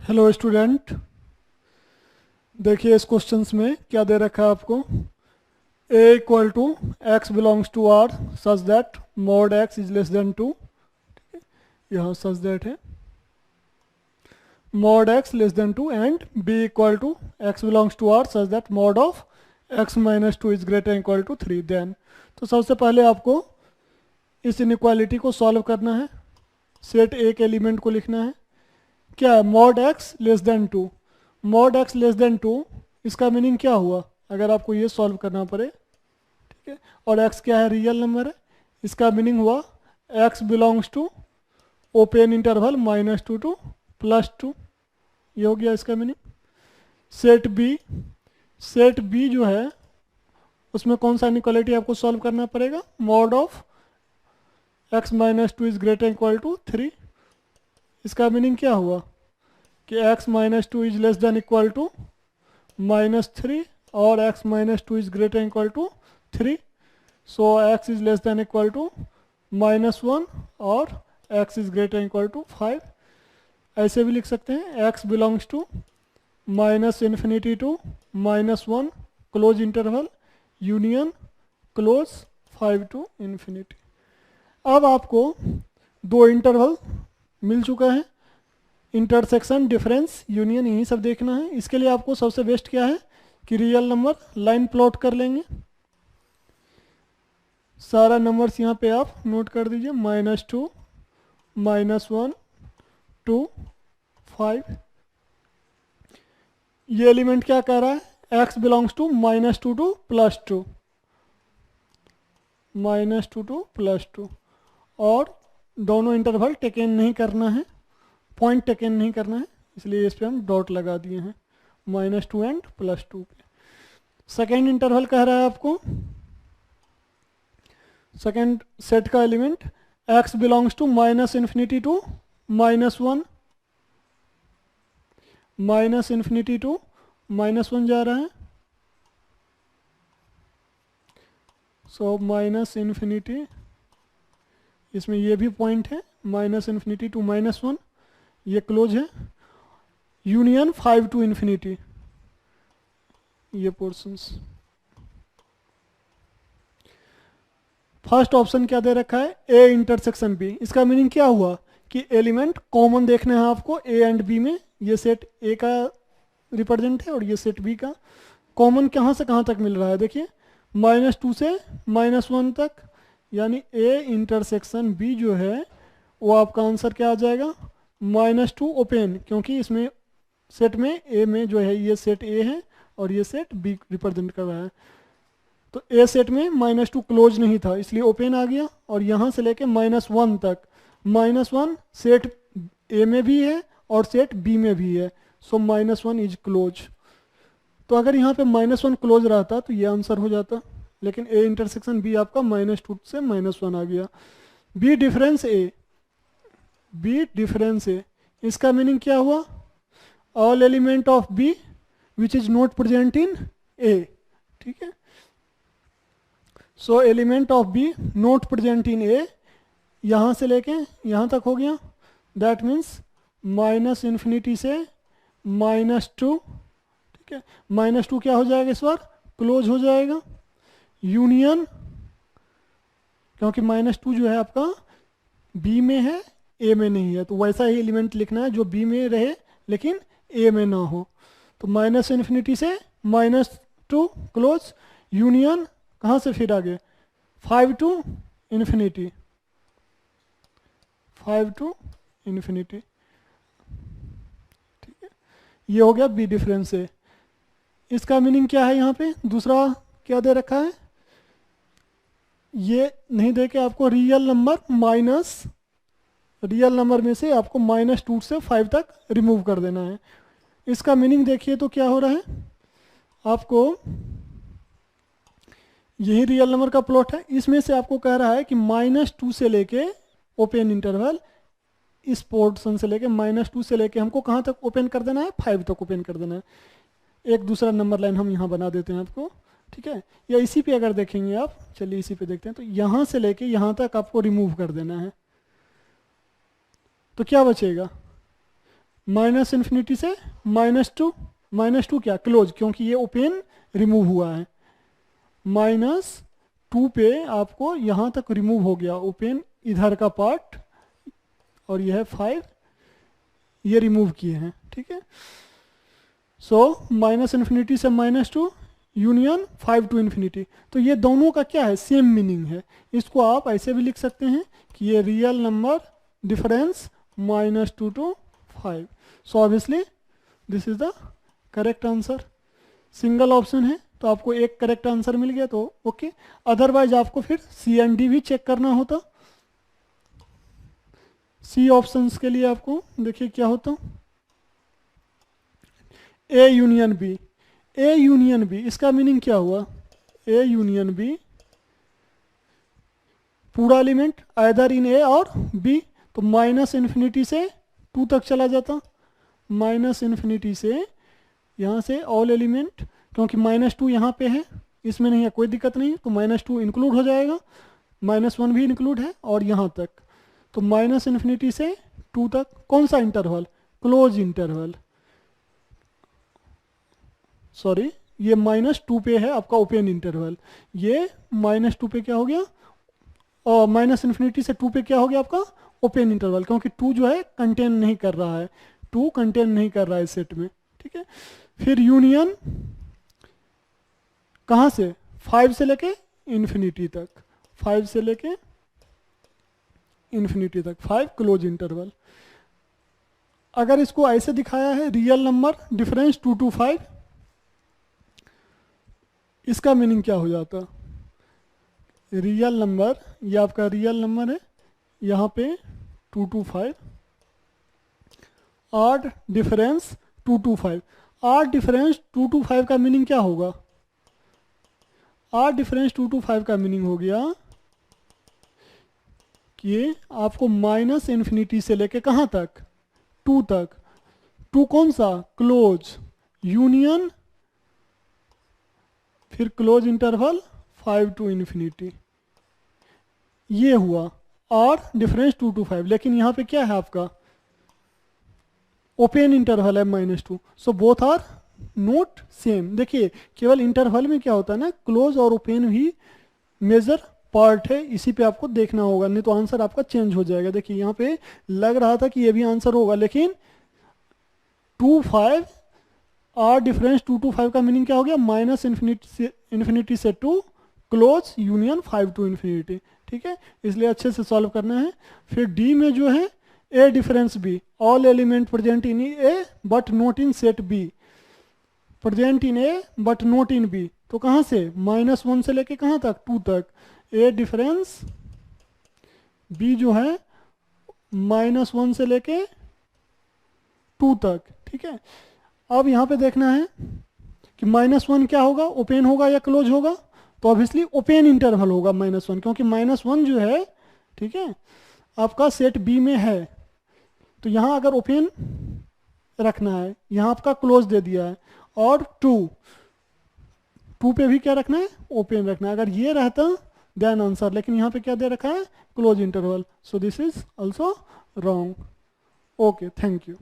Hello student. देखिए इस questions में क्या दे रखा है आपको। a equal to x belongs to R such that mod x is less than 2। यहाँ सच दैट है mod x less than 2 and b equal to x belongs to R such that mod of x minus 2 is greater equal to 3 then. तो सबसे पहले आपको इस inequality को solve करना है। सेट ए के एलिमेंट को लिखना है। क्या है mod x less than 2। Mod x less than 2 इसका मीनिंग क्या हुआ अगर आपको ये सॉल्व करना पड़े। ठीक है, और एक्स क्या है, रियल नंबर है। इसका मीनिंग हुआ x belongs to open interval -2 to +2। ये हो गया इसका मीनिंग। सेट बी जो है उसमें कौन सा इनइक्वालिटी आपको सॉल्व करना पड़ेगा, mod of x-2 is greater equal to 3। इसका मीनिंग क्या हुआ कि x-2 is less than equal to -3 और x-2 is greater equal to 3। So x is less than equal to -1 और x is greater equal to 5। ऐसे भी लिख सकते हैं x belongs to -∞ to -1 close interval union close 5 to ∞। अब आपको दो इंटरवल मिल चुका है, इंटरसेक्शन डिफरेंस यूनियन यही सब देखना है। इसके लिए आपको सबसे बेस्ट क्या है कि रियल नंबर लाइन प्लॉट कर लेंगे। सारा नंबर्स यहाँ पे आप नोट कर दीजिए, -2 -1 2 5। ये एलिमेंट क्या कह रहा है, x belongs to -2 to +2, -2 to +2। और दोनों इंटरवल टेकन नहीं करना है, पॉइंट टेकन नहीं करना है, इसलिए इस पर हम डॉट लगा दिए हैं -2 एंड +2 पे। सेकेंड इंटरवल कह रहा है आपको, सेकेंड सेट का element x belongs to -∞ to -1, -∞ to -1 जा रहा है। सो -∞, इसमें ये भी पॉइंट है -∞ टू -1, ये क्लोज है। यूनियन 5 to ∞, ये पोर्शंस। फर्स्ट ऑप्शन क्या दे रखा है, ए इंटरसेक्शन बी। इसका मीनिंग क्या हुआ कि एलिमेंट कॉमन देखना है आपको ए एंड बी में। ये सेट ए का रिप्रेजेंट है और ये सेट बी का। कॉमन कहाँ से कहाँ तक मिल रहा है, देखिए -2 से -1 तक, यानी ए इंटरसेक्शन बी जो है वो आपका आंसर क्या आ जाएगा, -2 ओपन, क्योंकि इसमें सेट में ए में जो है ये सेट ए है और ये सेट बी रिप्रेजेंट कर रहा है। तो ए सेट में -2 क्लोज नहीं था इसलिए ओपन आ गया, और यहाँ से लेके -1 तक, -1 सेट ए में भी है और सेट बी में भी है। सो -1 इज क्लोज। तो अगर यहाँ पे -1 क्लोज रहता तो ये आंसर हो जाता, लेकिन ए इंटरसेक्शन बी आपका -2 से -1 आ गया। B difference A, B difference A, इसका मीनिंग क्या हुआ, all element of B which is not present in A. ठीक है, so element of B not present in A, यहाँ से लेके यहाँ तक हो गया। दैट मीन्स -∞ से -2। ठीक है, -2 क्या हो जाएगा इस बार, क्लोज हो जाएगा। यूनियन, क्योंकि -2 जो है आपका बी में है ए में नहीं है, तो वैसा ही एलिमेंट लिखना है जो बी में रहे लेकिन ए में ना हो। तो -∞ से -2 क्लोज, यूनियन कहाँ से फिर आगे 5 to ∞, 5 to ∞। ठीक है, ये हो गया बी डिफरेंस है। इसका मीनिंग क्या है, यहाँ पे दूसरा क्या दे रखा है, ये नहीं दे के आपको रियल नंबर में से आपको -2 से 5 तक रिमूव कर देना है। इसका मीनिंग देखिए तो क्या हो रहा है, आपको यही रियल नंबर का प्लॉट है। इसमें से आपको कह रहा है कि -2 से लेके ओपन इंटरवल, इस पोर्शन से लेके -2 से लेके हमको कहाँ तक ओपन कर देना है, 5 तक ओपन कर देना है। एक दूसरा नंबर लाइन हम यहाँ बना देते हैं आपको। ठीक है, या इसी पे अगर देखेंगे आप, चलिए इसी पे देखते हैं, तो यहाँ से लेके यहाँ तक आपको रिमूव कर देना है। तो क्या बचेगा, माइनस इन्फिनिटी से -2, -2 क्या क्लोज, क्योंकि ये ओपन रिमूव हुआ है। -2 पे आपको यहाँ तक रिमूव हो गया ओपन इधर का पार्ट, और यह है 5, ये रिमूव किए हैं, ठीक है। सो माइनस इन्फिनिटी से -2 यूनियन 5 टू इन्फिनिटी, तो ये दोनों का क्या है, सेम मीनिंग है। इसको आप ऐसे भी लिख सकते हैं कि ये real number difference -2 to 5। So obviously this is the correct answer. Single option है तो आपको एक करेक्ट आंसर मिल गया तो ओके, अदरवाइज आपको फिर सी एंड डी भी चेक करना होता। सी ऑप्शंस के लिए आपको देखिए क्या होता, A union B. A union B इसका मीनिंग क्या हुआ, ए यूनियन बी पूरा एलिमेंट आइदर इन ए और बी, तो माइनस इन्फिनिटी से 2 तक चला जाता, माइनस इन्फिनिटी से यहाँ से ऑल एलिमेंट, क्योंकि -2 यहाँ पे है, इसमें नहीं है कोई दिक्कत नहीं, तो -2 इंक्लूड हो जाएगा, -1 भी इंक्लूड है, और यहाँ तक तो माइनस इन्फिनिटी से 2 तक। कौन सा इंटरवल, क्लोज इंटरवल, सॉरी ये -2 पे है आपका ओपन इंटरवल, ये -2 पे क्या हो गया, और माइनस इन्फिनिटी से 2 पे क्या हो गया आपका ओपन इंटरवल, क्योंकि 2 जो है कंटेन नहीं कर रहा है, 2 कंटेन नहीं कर रहा है सेट में, ठीक है। फिर यूनियन कहाँ से, 5 से लेके इन्फिनिटी तक, 5 से लेके इन्फिनिटी तक, 5 क्लोज इंटरवल। अगर इसको ऐसे दिखाया है रियल नंबर डिफरेंस 2 to 5, इसका मीनिंग क्या हो जाता, रियल नंबर, ये आपका रियल नंबर है, यहाँ पे 2 to 5, odd difference 2 to 5, odd difference 2 to 5 का मीनिंग क्या होगा, ऑड डिफरेंस 2 to 5 का मीनिंग हो गया कि आपको माइनस इन्फिनिटी से लेके कहाँ तक, 2 तक, 2 कौन सा क्लोज यूनियन, फिर क्लोज इंटरवल 5 टू इन्फिनिटी, ये हुआ और डिफरेंस 2 to 5। लेकिन यहाँ पे क्या है आपका ओपन इंटरवल है -2, so both are not same. देखिए केवल इंटरवल में क्या होता है ना, क्लोज और ओपन भी मेजर पार्ट है, इसी पे आपको देखना होगा, नहीं तो आंसर आपका चेंज हो जाएगा। देखिए यहाँ पे लग रहा था कि ये भी आंसर होगा, लेकिन 2 5 और डिफरेंस 2 to 5 का मीनिंग क्या हो गया, माइनस इन्फिनिटी से 2 क्लोज यूनियन 5 टू इन्फिनिटी, ठीक है। इसलिए अच्छे से सॉल्व करना है। फिर डी में जो है A difference B, all element present in A but not in set B, present in A but not in B, तो कहाँ से -1 से लेके कहाँ तक 2 तक, ए डिफरेंस बी जो है -1 से लेके 2 तक, ठीक है। अब यहाँ पे देखना है कि -1 क्या होगा, ओपन होगा या क्लोज होगा, तो ऑब्वियसली ओपन इंटरवल होगा -1, क्योंकि -1 जो है, ठीक है, आपका सेट बी में है, तो यहाँ अगर ओपन रखना है, यहाँ आपका क्लोज दे दिया है, और 2 पे भी क्या रखना है, ओपन रखना है। अगर ये रहता देन आंसर, लेकिन यहाँ पे क्या दे रखा है, close interval, so this is also wrong. Okay, thank you.